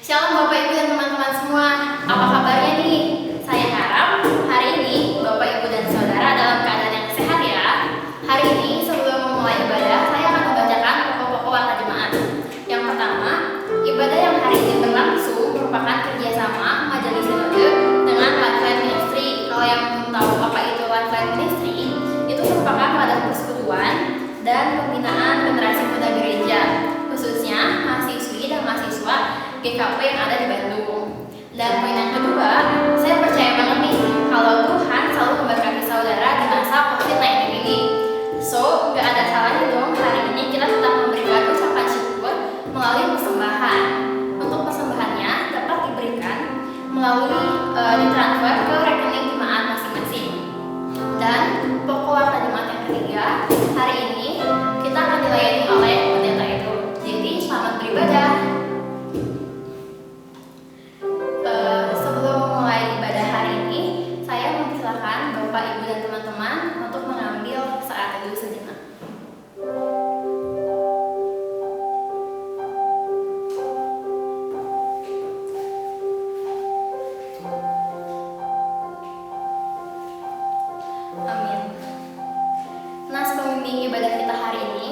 Shalom Bapak Ibu dan teman-teman semua. Apa kabarnya nih? Saya harap hari ini Bapak Ibu dan Saudara dalam keadaan yang sehat ya. Hari ini sebelum memulai ibadah, saya akan membacakan pokok-pokok warta jemaat. Yang pertama, ibadah yang hari ini berlangsung merupakan kerjasama Majelis Sinode dengan Lifeline Ministry. Kalau yang belum tahu apa itu Lifeline Ministry, itu merupakan wadah persekutuan dan pembinaan generasi muda gereja, khususnya mahasiswi dan mahasiswa GKP yang ada di Bandung. Dan poin yang kedua, saya percaya banget nih kalau Tuhan selalu memberkati saudara di masa COVID-19 ini. So, gak ada salahnya dong hari ini kita tetap memberikan ucapan syukur melalui persembahan. Untuk persembahannya dapat diberikan melalui ditransfer ke rekening jemaat masing-masing. Dan pokok warta jemaat yang ketiga, hari ini kita akan dilayani oleh pendeta itu. Jadi selamat beribadah. Sebelum memulai ibadah hari ini, saya mempersilakan Bapak, Ibu, dan teman-teman untuk mengambil saat teduh sejenak. Amin. Nas pembimbing ibadah kita hari ini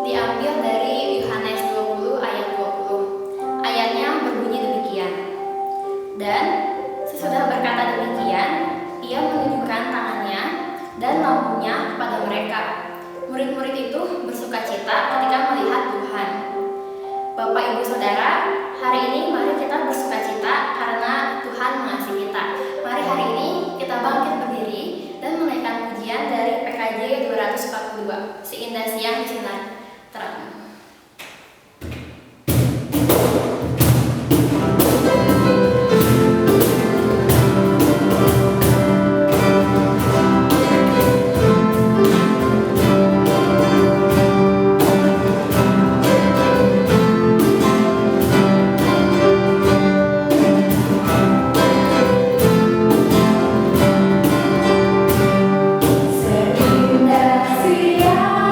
diambil dari Yohanes 20 ayat 20. Ayatnya berbunyi demikian. Dan sesudah berkata demikian, ia menunjukkan tangannya dan lampunya kepada mereka. Murid-murid itu bersukacita ketika melihat Tuhan. Bapak, Ibu, Saudara, hari ini mari kita bersukacita karena Tuhan mengasihi kita. Mari hari ini kita bangkit berdiri dan menaikkan pujian dari PKJ 242, Seindah Siang Sinar Terang. Seindah siang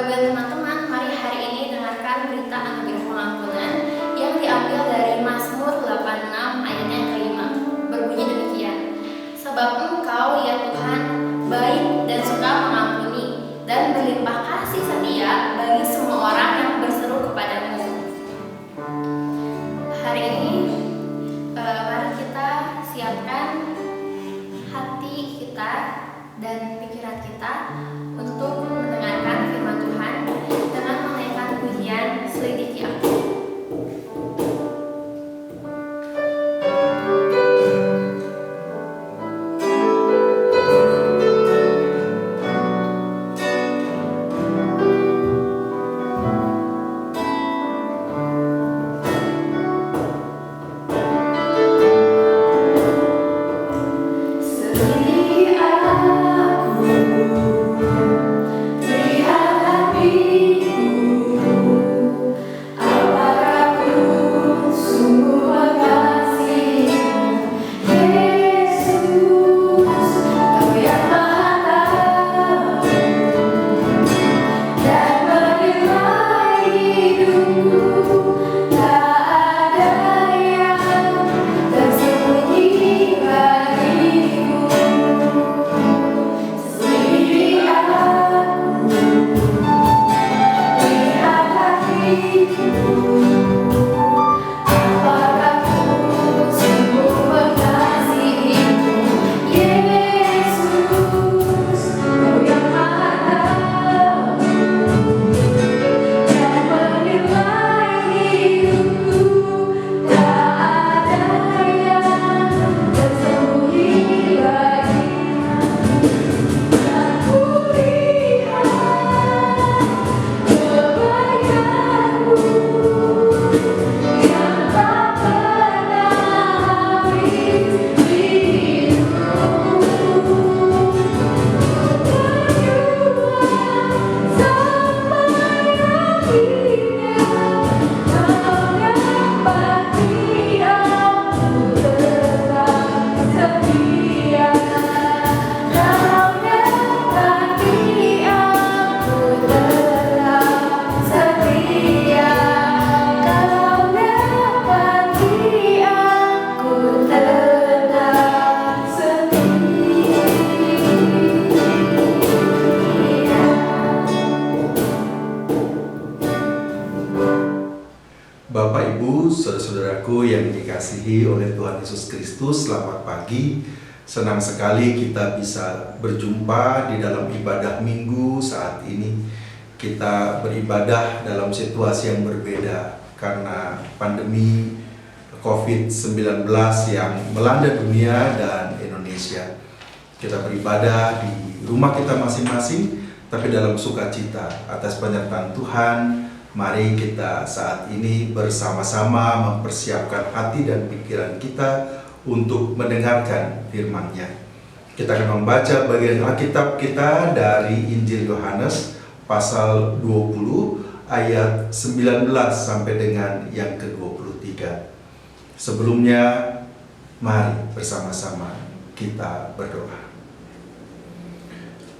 Bapak Ibu dan teman-teman, mari hari ini dengarkan berita anugerah pengampunan yang diambil dari Mazmur 86 ayatnya yang kelima. Berbunyi demikian, sebab Engkau ya Tuhan baik dan suka mengampuni dan berlimpah kasih setia bagi semua orang yang berseru kepadamu. Hari ini mari kita siapkan hati kita dan pikiran kita untuk mendengarkan firman Tuhan dengan menaikkan pujian Selidiki Aku. Bapak, Ibu, saudara-saudaraku yang dikasihi oleh Tuhan Yesus Kristus, selamat pagi. Senang sekali kita bisa berjumpa di dalam ibadah minggu saat ini. Kita beribadah dalam situasi yang berbeda karena pandemi COVID-19 yang melanda dunia dan Indonesia. Kita beribadah di rumah kita masing-masing, tapi dalam sukacita atas penyertaan Tuhan. Mari kita saat ini bersama-sama mempersiapkan hati dan pikiran kita untuk mendengarkan firman-Nya. Kita akan membaca bagian Alkitab kita dari Injil Yohanes pasal 20 ayat 19 sampai dengan yang ke-23. Sebelumnya, mari bersama-sama kita berdoa.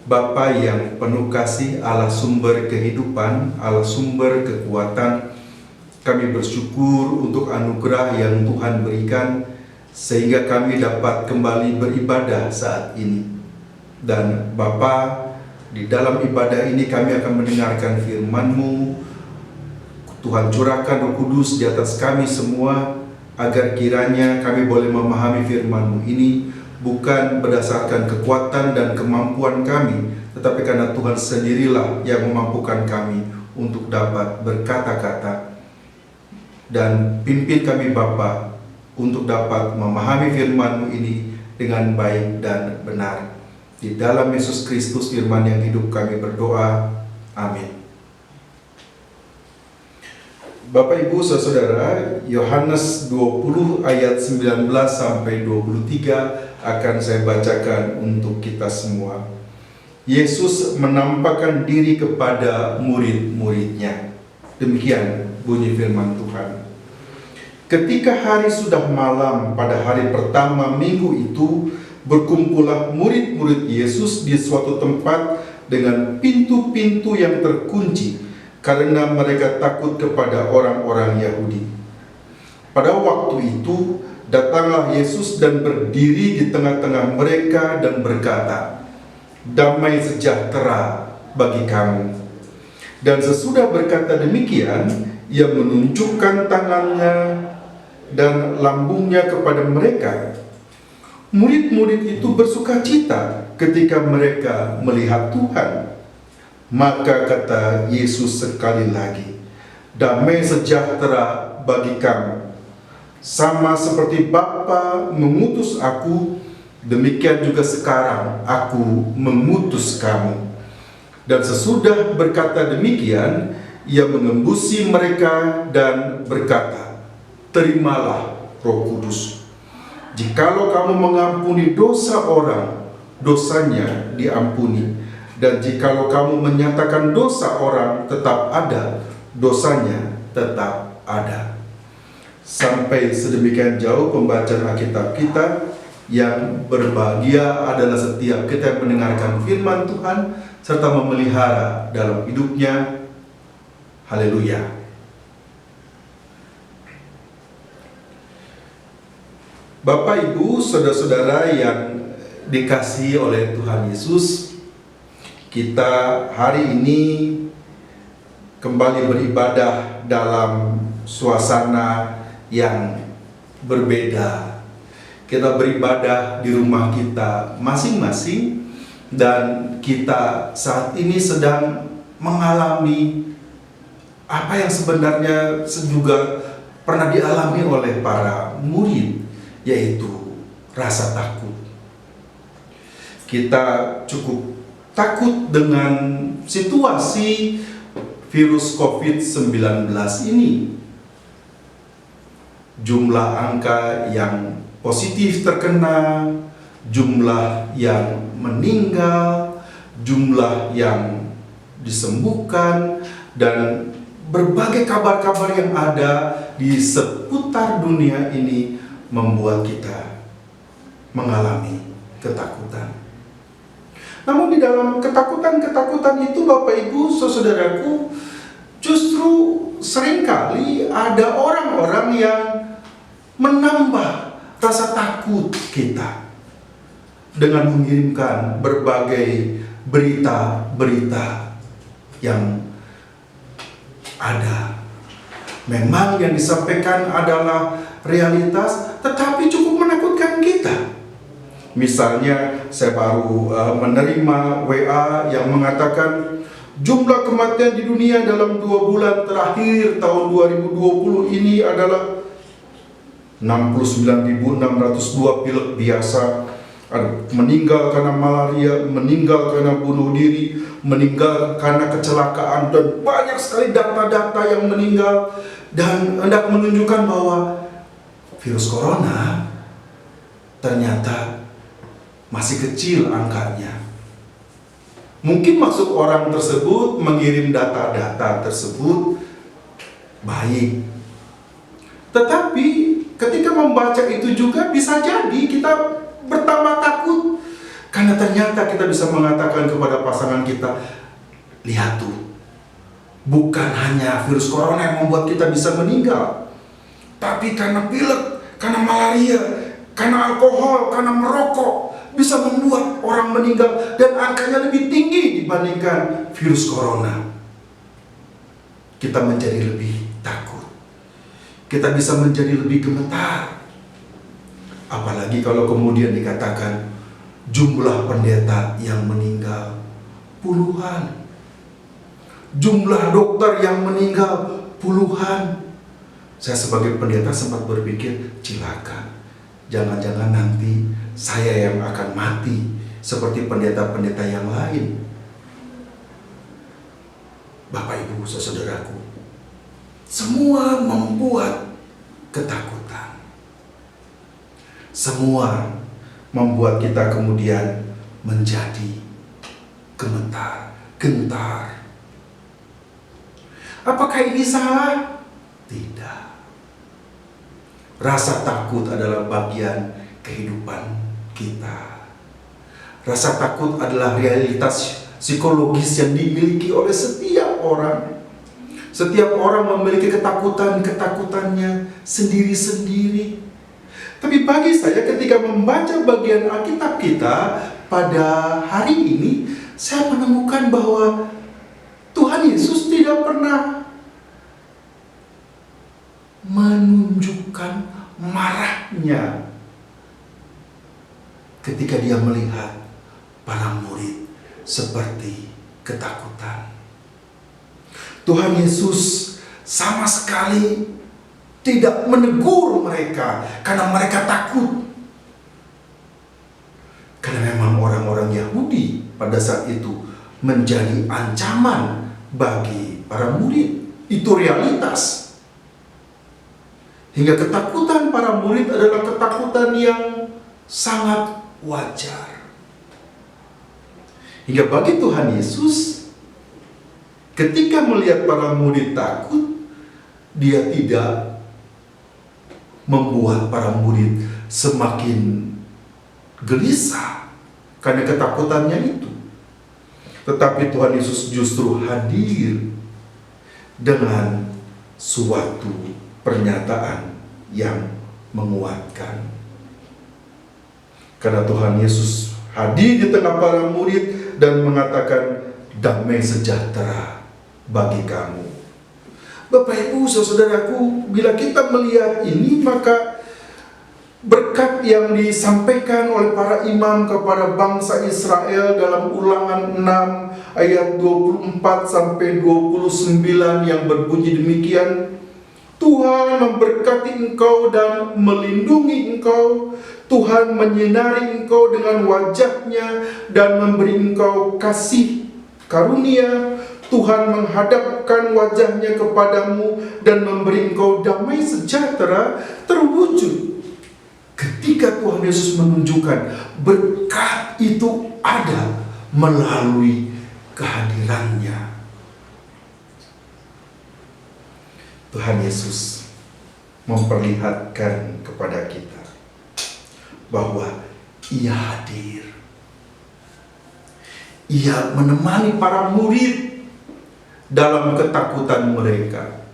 Bapa yang penuh kasih, Allah sumber kehidupan, Allah sumber kekuatan, kami bersyukur untuk anugerah yang Tuhan berikan sehingga kami dapat kembali beribadah saat ini. Dan Bapa, di dalam ibadah ini kami akan mendengarkan firman-Mu. Tuhan, curahkan Roh Kudus di atas kami semua agar kiranya kami boleh memahami firman-Mu ini bukan berdasarkan kekuatan dan kemampuan kami, tetapi karena Tuhan sendirilah yang memampukan kami untuk dapat berkata-kata. Dan pimpin kami Bapa untuk dapat memahami firman-Mu ini dengan baik dan benar. Di dalam Yesus Kristus firman yang hidup kami berdoa. Amin. Bapak, Ibu, saudara, Yohanes 20 ayat 19 sampai 23 akan saya bacakan untuk kita semua. Yesus menampakkan diri kepada murid-muridnya. Demikian bunyi firman Tuhan. Ketika hari sudah malam pada hari pertama minggu itu, berkumpullah murid-murid Yesus di suatu tempat dengan pintu-pintu yang terkunci karena mereka takut kepada orang-orang Yahudi. Pada waktu itu datanglah Yesus dan berdiri di tengah-tengah mereka dan berkata, "Damai sejahtera bagi kamu." Dan sesudah berkata demikian, ia menunjukkan tangannya dan lambungnya kepada mereka. Murid-murid itu bersukacita ketika mereka melihat Tuhan. Maka kata Yesus sekali lagi, "Damai sejahtera bagi kamu. Sama seperti Bapa mengutus aku, demikian juga sekarang aku mengutus kamu." Dan sesudah berkata demikian, ia mengembusi mereka dan berkata, "Terimalah Roh Kudus. Jikalau kamu mengampuni dosa orang, dosanya diampuni. Dan jikalau kamu menyatakan dosa orang tetap ada, dosanya tetap ada." Sampai sedemikian jauh pembacaan Alkitab kita. Yang berbahagia adalah setiap kita yang mendengarkan firman Tuhan serta memelihara dalam hidupnya. Haleluya. Bapak, Ibu, saudara-saudara yang dikasihi oleh Tuhan Yesus, kita hari ini kembali beribadah dalam suasana yang berbeda. Kita beribadah di rumah kita masing-masing, dan kita saat ini sedang mengalami apa yang sebenarnya juga pernah dialami oleh para murid, yaitu rasa takut. Kita cukup takut dengan situasi virus COVID-19 ini. Jumlah angka yang positif terkena, jumlah yang meninggal, jumlah yang disembuhkan, dan berbagai kabar-kabar yang ada di seputar dunia ini membuat kita mengalami ketakutan. Namun di dalam ketakutan-ketakutan itu, Bapak, Ibu, saudaraku, justru seringkali ada orang-orang yang menambah rasa takut kita dengan mengirimkan berbagai berita-berita yang ada. Memang yang disampaikan adalah realitas, tetapi cukup menakutkan kita. Misalnya, saya baru menerima WA yang mengatakan jumlah kematian di dunia dalam 2 bulan terakhir tahun 2020 ini adalah 69.602 pilek biasa, meninggal karena malaria, meninggal karena bunuh diri, meninggal karena kecelakaan, dan banyak sekali data-data yang meninggal, dan hendak menunjukkan bahwa virus corona ternyata masih kecil angkanya. Mungkin maksud orang tersebut mengirim data-data tersebut baik, tetapi ketika membaca itu juga bisa jadi kita bertambah takut, karena ternyata kita bisa mengatakan kepada pasangan kita, "Lihat tuh, bukan hanya virus corona yang membuat kita bisa meninggal, tapi karena pilek, karena malaria, karena alkohol, karena merokok bisa membuat orang meninggal, dan angkanya lebih tinggi dibandingkan virus corona." Kita menjadi lebih takut. Kita bisa menjadi lebih gemetar. Apalagi kalau kemudian dikatakan jumlah pendeta yang meninggal puluhan, jumlah dokter yang meninggal puluhan. Saya sebagai pendeta sempat berpikir, cilaka, jangan-jangan nanti saya yang akan mati seperti pendeta-pendeta yang lain. Bapak, Ibu, saudaraku, semua membuat ketakutan. Semua membuat kita kemudian menjadi gemetar, gentar. Apakah ini salah? Tidak. Rasa takut adalah bagian kehidupan kita. Rasa takut adalah realitas psikologis yang dimiliki oleh setiap orang. Setiap orang memiliki ketakutannya sendiri-sendiri. Tapi bagi saya ketika membaca bagian Alkitab kita pada hari ini, saya menemukan bahwa Tuhan Yesus tidak pernah menunjukkan marahnya ketika dia melihat para murid seperti ketakutan. Tuhan Yesus sama sekali tidak menegur mereka karena mereka takut. Karena memang orang-orang Yahudi pada saat itu menjadi ancaman bagi para murid. Itu realitas. Hingga ketakutan para murid adalah ketakutan yang sangat wajar. Hingga bagi Tuhan Yesus, ketika melihat para murid takut, dia tidak membuat para murid semakin gelisah karena ketakutannya itu. Tetapi Tuhan Yesus justru hadir dengan suatu pernyataan yang menguatkan. Karena Tuhan Yesus hadir di tengah para murid dan mengatakan, damai sejahtera bagi kamu. Bapak Ibu saudaraku, bila kita melihat ini, maka berkat yang disampaikan oleh para imam kepada bangsa Israel dalam Ulangan 6 ayat 24 sampai 29 yang berbunyi demikian, Tuhan memberkati engkau dan melindungi engkau. Tuhan menyinari engkau dengan wajahnya dan memberi engkau kasih karunia. Tuhan menghadapkan wajahnya kepadamu dan memberi engkau damai sejahtera terwujud. Ketika Tuhan Yesus menunjukkan berkat itu ada melalui kehadirannya. Tuhan Yesus memperlihatkan kepada kita bahwa Ia hadir. Ia menemani para murid dalam ketakutan mereka.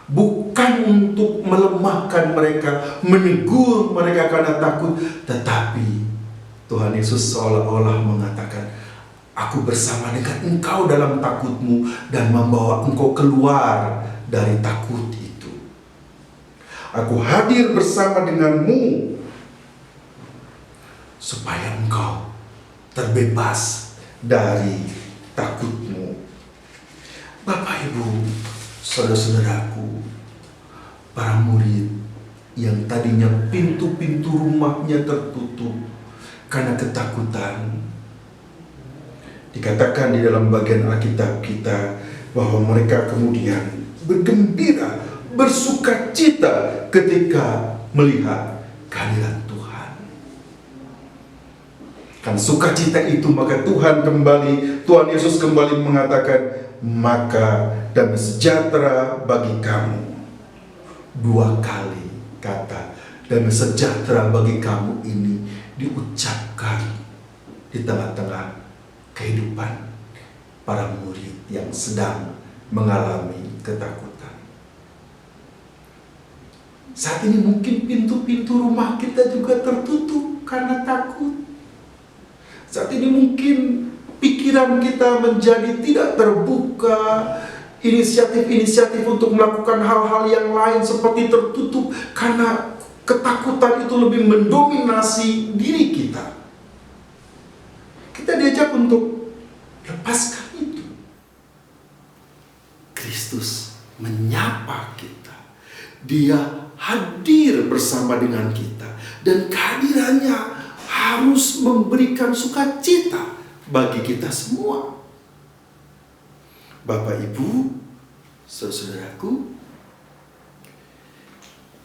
Bukan untuk melemahkan mereka, menegur mereka karena takut, tetapi Tuhan Yesus seolah-olah mengatakan, aku bersama dengan engkau dalam takutmu dan membawa engkau keluar dari takut itu. Aku hadir bersama denganmu supaya engkau terbebas dari takutmu. Bapak Ibu, saudara-saudaraku, para murid yang tadinya pintu-pintu rumahnya tertutup karena ketakutan, dikatakan di dalam bagian Alkitab kita bahwa mereka kemudian bergembira, bersukacita ketika melihat kehadiran Tuhan. Kan sukacita itu maka Tuhan Yesus kembali mengatakan, maka damai sejahtera bagi kamu. 2 kali kata damai sejahtera bagi kamu ini diucapkan di tengah-tengah kehidupan para murid yang sedang mengalami ketakutan. Saat ini mungkin pintu-pintu rumah kita juga tertutup karena takut. Saat ini mungkin pikiran kita menjadi tidak terbuka, inisiatif-inisiatif untuk melakukan hal-hal yang lain seperti tertutup karena ketakutan itu lebih mendominasi diri kita. Kita diajak untuk lepaskan itu. Kristus menyapa kita. Dia hadir bersama dengan kita dan kehadirannya harus memberikan sukacita bagi kita semua. Bapak Ibu, saudaraku,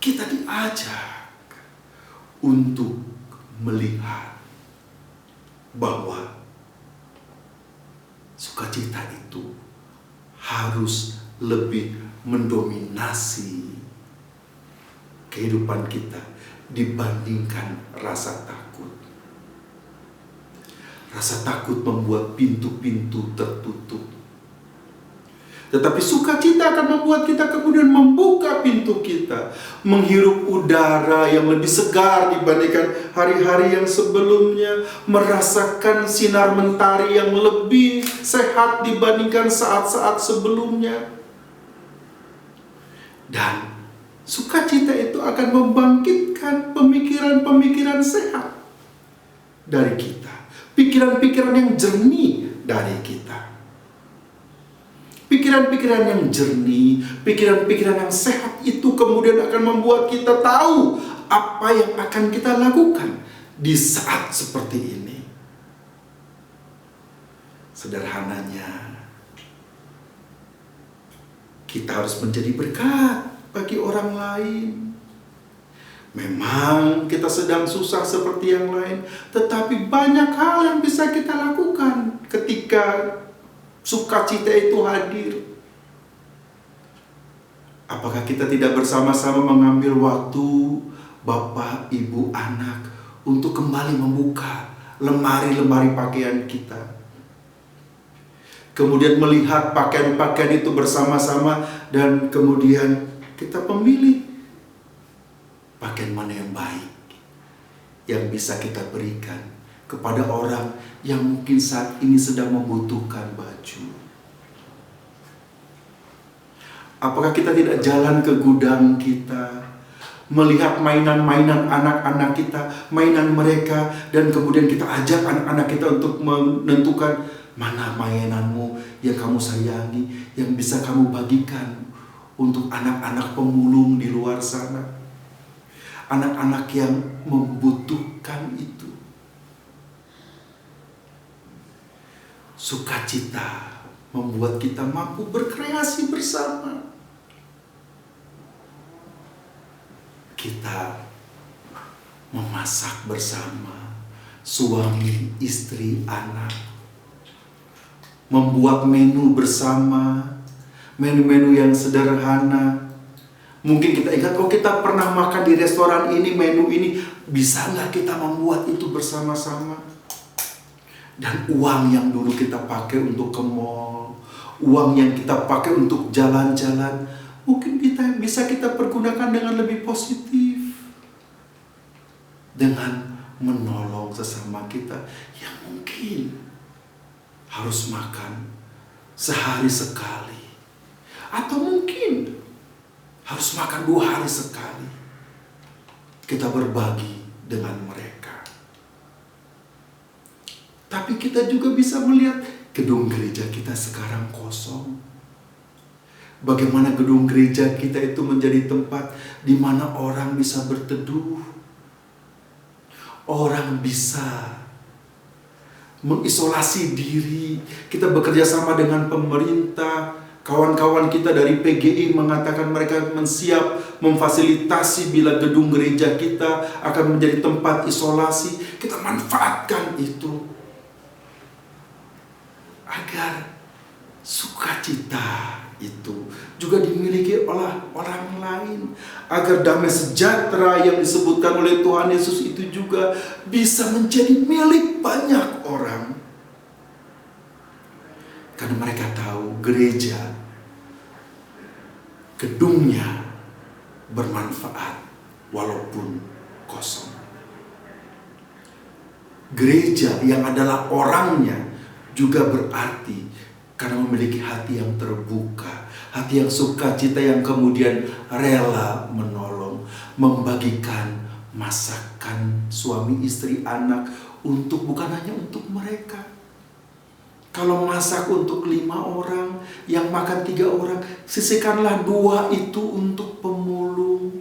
kita diajak untuk melihat bahwa sukacita itu harus lebih mendominasi kehidupan kita dibandingkan rasa takut. Rasa takut membuat pintu-pintu tertutup. Tetapi sukacita akan membuat kita kemudian membuka pintu kita, menghirup udara yang lebih segar dibandingkan hari-hari yang sebelumnya, merasakan sinar mentari yang lebih sehat dibandingkan saat-saat sebelumnya. Dan sukacita itu akan membangkitkan pemikiran-pemikiran sehat dari kita, pikiran-pikiran yang jernih dari kita. Pikiran-pikiran yang jernih, pikiran-pikiran yang sehat itu kemudian akan membuat kita tahu apa yang akan kita lakukan di saat seperti ini. Sederhananya, kita harus menjadi berkat bagi orang lain. Memang kita sedang susah seperti yang lain, tetapi banyak hal yang bisa kita lakukan ketika sukacita itu hadir. Apakah kita tidak bersama-sama mengambil waktu, Bapak, Ibu, anak, untuk kembali membuka lemari-lemari pakaian kita? Kemudian melihat pakaian-pakaian itu bersama-sama dan kemudian kita memilih pakaian mana yang baik yang bisa kita berikan kepada orang yang mungkin saat ini sedang membutuhkan baju. Apakah kita tidak jalan ke gudang kita, melihat mainan-mainan anak-anak kita, mainan mereka, dan kemudian kita ajak anak-anak kita untuk menentukan mana mainanmu yang kamu sayangi, yang bisa kamu bagikan untuk anak-anak pemulung di luar sana, anak-anak yang membutuhkan itu. Sukacita membuat kita mampu berkreasi bersama. Kita memasak bersama, suami, istri, anak. Membuat menu bersama, menu-menu yang sederhana. Mungkin kita ingat, oh kita pernah makan di restoran ini, menu ini. Bisa nggak kita membuat itu bersama-sama? Dan uang yang dulu kita pakai untuk ke mall, uang yang kita pakai untuk jalan-jalan, mungkin bisa kita pergunakan dengan lebih positif. Dengan menolong sesama kita yang mungkin harus makan sehari sekali. Atau mungkin harus makan 2 hari sekali. Kita berbagi dengan mereka. Tapi kita juga bisa melihat gedung gereja kita sekarang kosong. Bagaimana gedung gereja kita itu menjadi tempat di mana orang bisa berteduh. Orang bisa mengisolasi diri. Kita bekerja sama dengan pemerintah. Kawan-kawan kita dari PGI mengatakan mereka siap memfasilitasi bila gedung gereja kita akan menjadi tempat isolasi. Kita manfaatkan itu agar sukacita itu juga dimiliki oleh orang lain, agar damai sejahtera yang disebutkan oleh Tuhan Yesus itu juga bisa menjadi milik banyak orang. Karena mereka tahu gereja, gedungnya bermanfaat walaupun kosong. Gereja yang adalah orangnya juga berarti karena memiliki hati yang terbuka, hati yang sukacita, yang kemudian rela menolong, membagikan masakan suami, istri, anak bukan hanya untuk mereka. Kalau masak untuk 5 orang, yang makan 3 orang, sisihkanlah 2 itu untuk pemulung,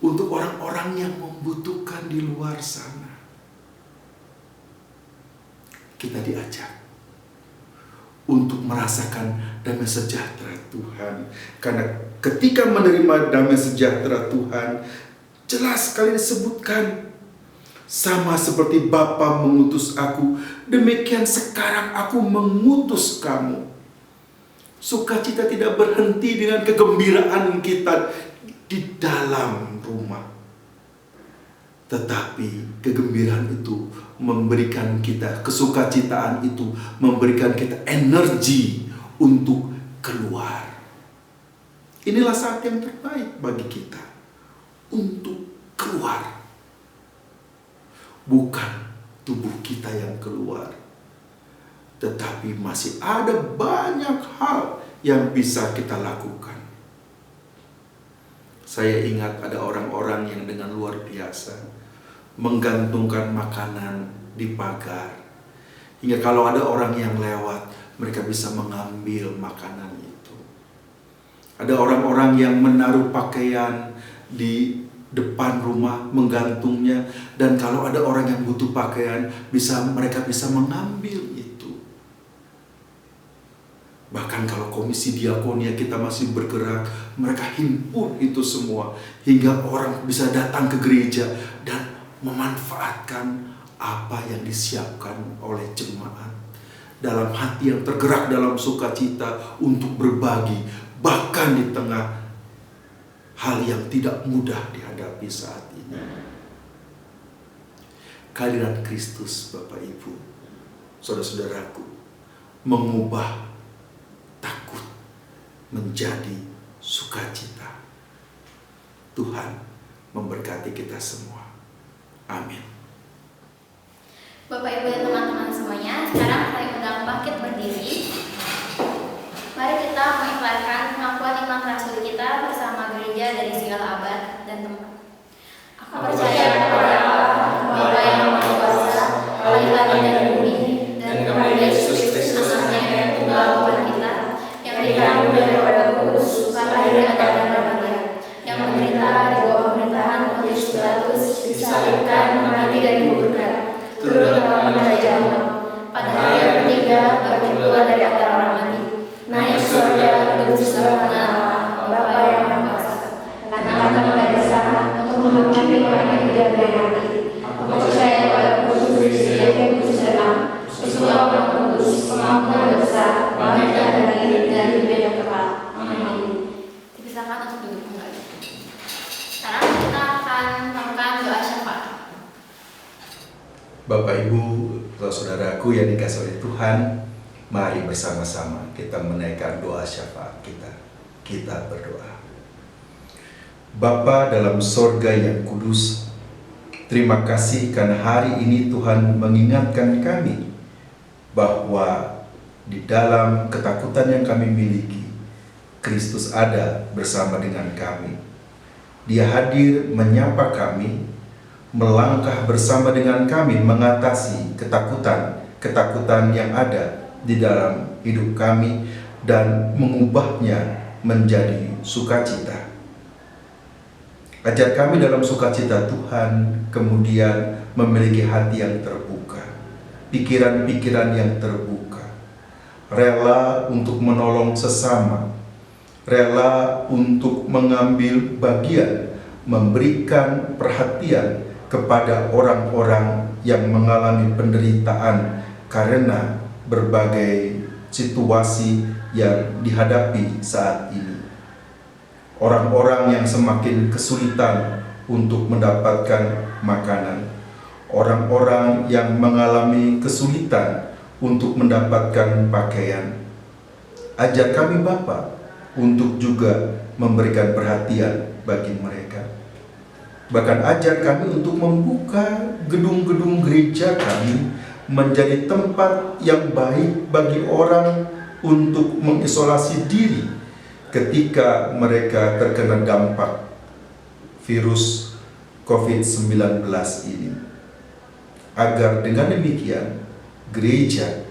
untuk orang-orang yang membutuhkan di luar sana. Kita diajak untuk merasakan damai sejahtera Tuhan. Karena ketika menerima damai sejahtera Tuhan, jelas sekali disebutkan, sama seperti Bapa mengutus aku, demikian sekarang aku mengutus kamu. Sukacita tidak berhenti dengan kegembiraan kita di dalam rumah, tetapi kegembiraan itu memberikan kita kesukacitaan, itu memberikan kita energi untuk keluar. Inilah saat yang terbaik bagi kita untuk keluar. Bukan tubuh kita yang keluar, tetapi masih ada banyak hal yang bisa kita lakukan. Saya ingat ada orang-orang yang dengan luar biasa menggantungkan makanan di pagar, hingga kalau ada orang yang lewat, mereka bisa mengambil makanan itu. Ada orang-orang yang menaruh pakaian di depan rumah, menggantungnya, dan kalau ada orang yang butuh pakaian, mereka bisa mengambil itu. Bahkan kalau komisi diakonia kita masih bergerak, mereka himpun itu semua hingga orang bisa datang ke gereja dan memanfaatkan apa yang disiapkan oleh jemaat dalam hati yang tergerak dalam sukacita untuk berbagi, bahkan di tengah hal yang tidak mudah dihadapi saat ini. Kehadiran Kristus, Bapak Ibu, saudara-saudaraku, mengubah takut menjadi sukacita. Tuhan memberkati kita semua. Amin. Bapak Ibu dan teman-teman semuanya, sekarang saya undang bangkit berdiri. Mari kita mengikhlaskan pengakuan iman rasul kita bersama gereja dari segala abad dan tempat. Aku percaya kepada Allah, Bapa yang Maha Kuasa, Allah langit dan bumi, dan kepada Yesus Kristus anaknya yang tunggal Tuhan kita, yang dikandung daripada Kudus, lahir dari Maria, yang menderita di bawah pemerintahan Pontius Pilatus, disalibkan, mati dan dikuburkan, turun ke dalam kerajaan Allah. Pada hari yang ketiga bangkit keluar dari antara orang mati, naik ke surga duduk di sebelah kanan Allah, Bapa yang Maha Kuasa. Akan datang dari sana untuk menghakimi orang yang hidup dan mati. Aku percaya kepada Kudus, yang kudus dan am, persekutuan orang kudus, pengampunan dosa, bangkit dari hidup dan hidup yang kekal. Amin. Dipersilakan untuk duduk kembali. Sekarang kita akan melakukan doa syafaat. Bapak Ibu, saudaraku yang dikasihi oleh Tuhan, mari bersama-sama kita menaikkan doa syafaat kita. Kita berdoa. Bapa dalam sorga yang kudus, terima kasih karena hari ini Tuhan mengingatkan kami bahwa di dalam ketakutan yang kami miliki, Kristus ada bersama dengan kami. Dia hadir menyapa kami, melangkah bersama dengan kami mengatasi ketakutan yang ada di dalam hidup kami dan mengubahnya menjadi sukacita. Ajar kami dalam sukacita Tuhan, kemudian memiliki hati yang terbuka, pikiran-pikiran yang terbuka, rela untuk menolong sesama, rela untuk mengambil bagian, memberikan perhatian kepada orang-orang yang mengalami penderitaan karena berbagai situasi yang dihadapi saat ini. Orang-orang yang semakin kesulitan untuk mendapatkan makanan, orang-orang yang mengalami kesulitan untuk mendapatkan pakaian. Ajar kami Bapa untuk juga memberikan perhatian bagi mereka. Bahkan ajar kami untuk membuka gedung-gedung gereja kami menjadi tempat yang baik bagi orang untuk mengisolasi diri ketika mereka terkena dampak virus COVID-19 ini. Agar dengan demikian gereja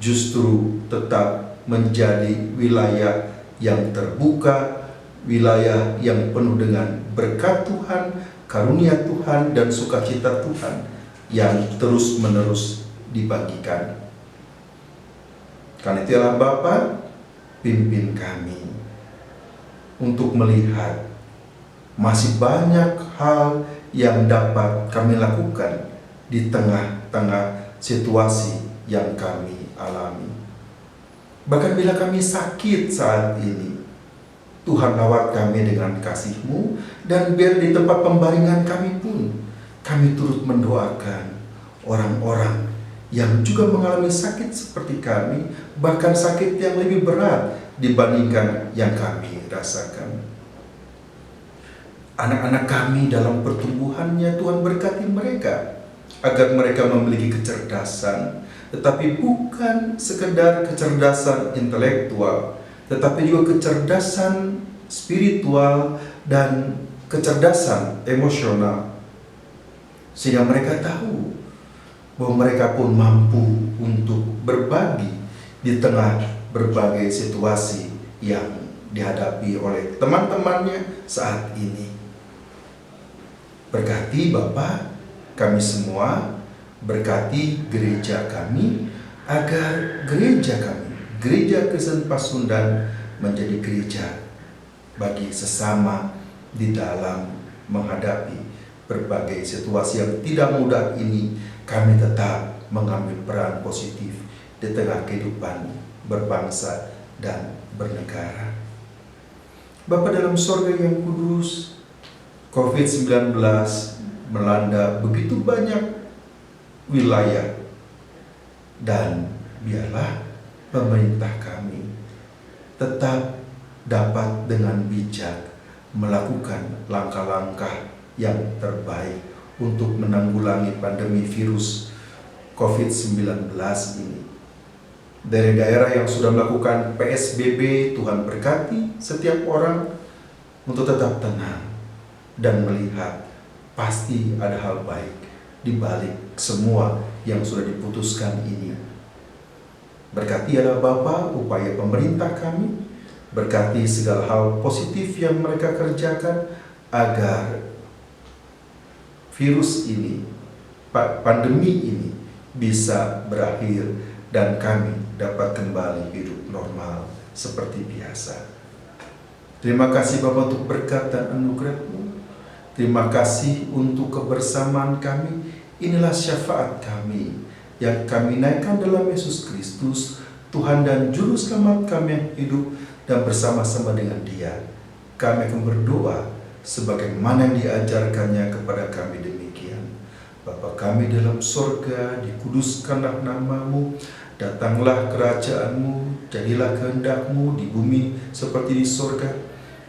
justru tetap menjadi wilayah yang terbuka, wilayah yang penuh dengan berkat Tuhan, karunia Tuhan, dan sukacita Tuhan yang terus-menerus dibagikan. Karena itulah Bapa, pimpin kami untuk melihat masih banyak hal yang dapat kami lakukan di tengah-tengah situasi yang kami alami. Bahkan bila kami sakit saat ini, Tuhan rawat kami dengan kasih-Mu, dan biar di tempat pembaringan kami pun kami turut mendoakan orang-orang yang juga mengalami sakit seperti kami, bahkan sakit yang lebih berat dibandingkan yang kami rasakan. Anak-anak kami dalam pertumbuhannya, Tuhan berkati mereka agar mereka memiliki kecerdasan, tetapi bukan sekedar kecerdasan intelektual, tetapi juga kecerdasan spiritual dan kecerdasan emosional, sehingga mereka tahu bahwa mereka pun mampu untuk berbagi di tengah berbagai situasi yang dihadapi oleh teman-temannya saat ini. Berkati Bapa kami semua, berkati gereja kami, agar gereja kami, Gereja Kristen Pasundan, menjadi gereja bagi sesama di dalam menghadapi berbagai situasi yang tidak mudah ini. Kami tetap mengambil peran positif di tengah kehidupan berbangsa dan bernegara. Bapa dalam sorga yang kudus, COVID-19 melanda begitu banyak wilayah, dan biarlah pemerintah kami tetap dapat dengan bijak melakukan langkah-langkah yang terbaik untuk menanggulangi pandemi virus COVID-19 ini. Dari daerah yang sudah melakukan PSBB, Tuhan berkati setiap orang untuk tetap tenang dan melihat pasti ada hal baik di balik semua yang sudah diputuskan ini. Berkati adalah Bapa upaya pemerintah kami, berkati segala hal positif yang mereka kerjakan agar virus ini, pandemi ini bisa berakhir dan kami dapat kembali hidup normal seperti biasa. Terima kasih Bapa untuk berkat dan anugerah-Mu. Terima kasih untuk kebersamaan kami. Inilah syafaat kami yang kami naikkan dalam Yesus Kristus, Tuhan dan Juru Selamat kami yang hidup, dan bersama-sama dengan Dia kami akan berdoa sebagaimana yang diajarkannya kepada kami demikian. Bapa kami dalam sorga, dikuduskanlah nama-Mu, datanglah kerajaan-Mu, jadilah kehendak-Mu di bumi seperti di sorga.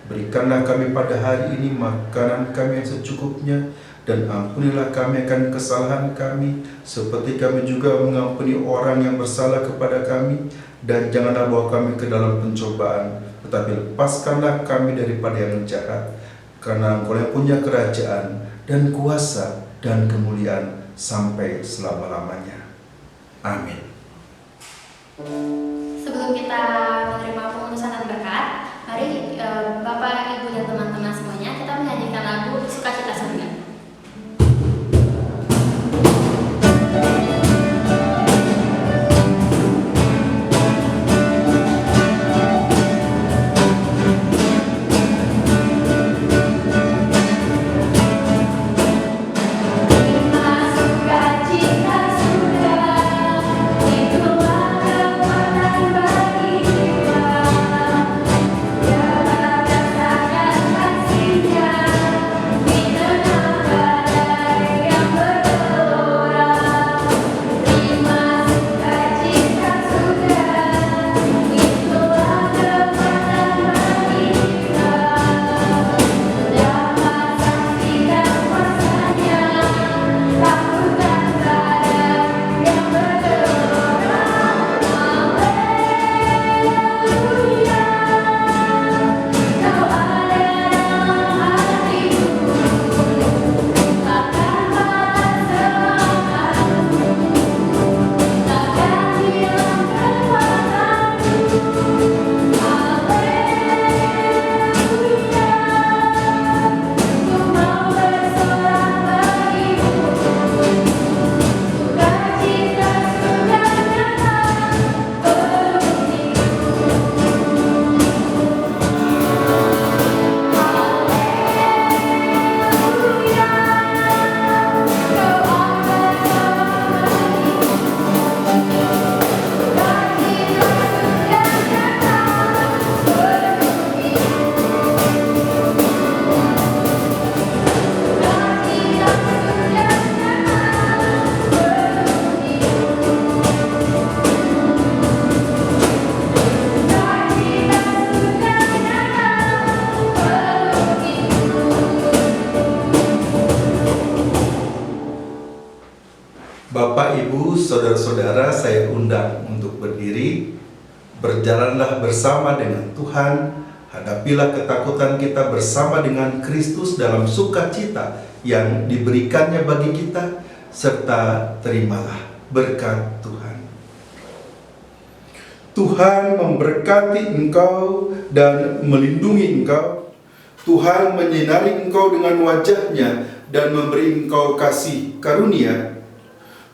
Berikanlah kami pada hari ini makanan kami yang secukupnya, dan ampunilah kami akan kesalahan kami, seperti kami juga mengampuni orang yang bersalah kepada kami. Dan janganlah bawa kami ke dalam pencobaan, tetapi lepaskanlah kami daripada yang jahat. Karena Engkau yang punya kerajaan dan kuasa dan kemuliaan sampai selama-lamanya. Amin. Sebelum kita menerima pengurusan dan berkat, mari Bapak, Ibu, dan teman-teman semuanya kita menyanyikan lagu Sukacita Surga. Sukacita surga, itulah kekuatan bagi saudara-saudara, saya undang untuk berdiri. Berjalanlah bersama dengan Tuhan, hadapilah ketakutan kita bersama dengan Kristus dalam sukacita yang diberikannya bagi kita, serta terimalah berkat Tuhan. Tuhan memberkati engkau dan melindungi engkau. Tuhan menyinari engkau dengan wajah-Nya dan memberi engkau kasih karunia.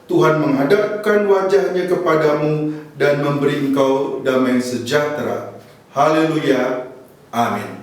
Tuhan menghadapkan wajah-Nya kepadamu dan memberi engkau damai sejahtera. Haleluya. Amin.